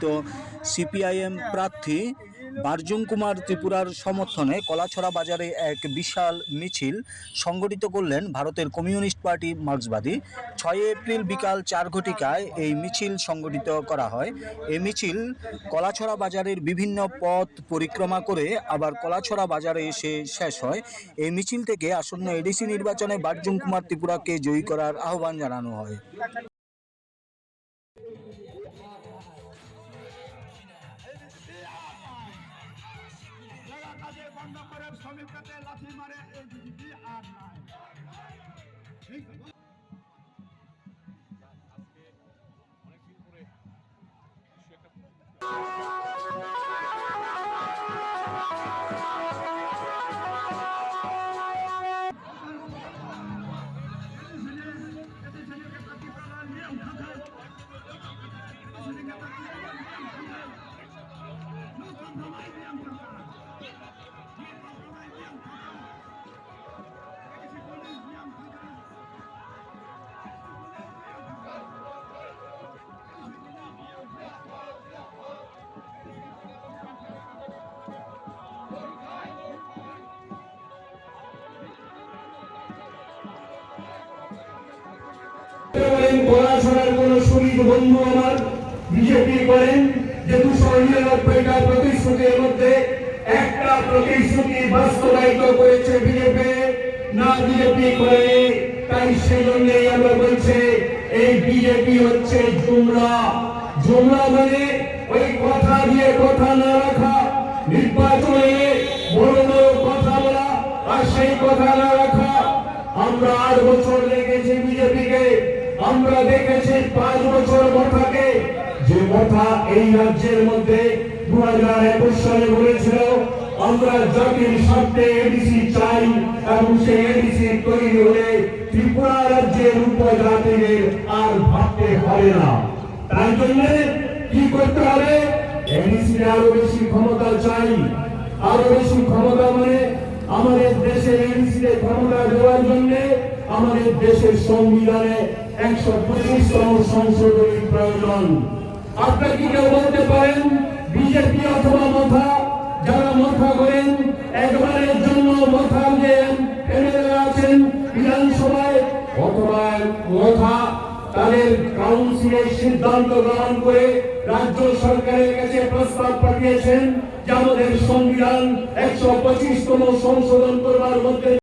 তো সিপিআইএম প্রার্থী বারজুং কুমার ত্রিপুরার সমর্থনে কলাছড়া বাজারে এক বিশাল মিছিল সংগঠিত করলেন ভারতের কমিউনিস্ট পার্টি মার্ক্সবাদী। 6 এপ্রিল বিকাল 4 ঘটিকায় এই মিছিল সংগঠিত করা হয়। এই মিছিল কলাছড়া বাজারের বিভিন্ন পথ পরিক্রমা করে আবার কলাছড়া বাজারে এসে শেষ হয়। এই মিছিল থেকে আসন্ন এডিসি নির্বাচনে বারজুং কুমার ত্রিপুরাকে জয়ী করার আহ্বান জানানো হয়। বন্ধ করে শ্রমিকদের লাঠি মারে এই বিজেপি আর নাই। পড়াশোনার কোন শহীদ বন্ধু আমার বিজেপি করেন যে 299টা প্রতিশ্রুতির মধ্যে একটা প্রতিশ্রুতি বাস্তবায়িত করেছে বিজেপি না, বিজেপি করেনি। তাই সেজন্যই আমরা বলছি এই বিজেপি হচ্ছে জুমলা। জুমলা মানে ওই কথা দিয়ে কথা না রাখা, নির্বাচনে বড় বড় কথা বলা আর সেই কথা না রাখা। আমরা 8 বছর দেখেছি বিজেপিকে, আমরা দেখেছি 5 বছর মথাকে, যে মথা এই রাজ্যের মধ্যে 2021 সালে বলেছিল আমরা জাতির স্বার্থে এডিসি চাই এবং সেই এডিসি তৈরি হলে ত্রিপুরা রাজ্যের উপজাতিদের আর ভাবতে হবে না। তাই জন্য কি করতে হবে? এডিসি আরো বেশি ক্ষমতা চাই। আরো বেশি ক্ষমতা মানে আমাদের দেশের এডিসিতে ক্ষমতা দেওয়ার জন্য আমাদের দেশের সংবিধানে 125তম সংশোধনীর প্রয়োজন। আপনারা কি কেউ বলতে পারেন বিজেপি অথবা মথা যারা মথা করেন একবারের জন্য মথা যে এমএলএ আছেন বিধানসভায় অথবা মথা তাদের কাউন্সিলে সিদ্ধান্ত গ্রহণ করে রাজ্য সরকারের কাছে প্রস্তাব পাঠিয়েছেন যে আমাদের সংবিধান 125তম সংশোধন করবার মধ্যে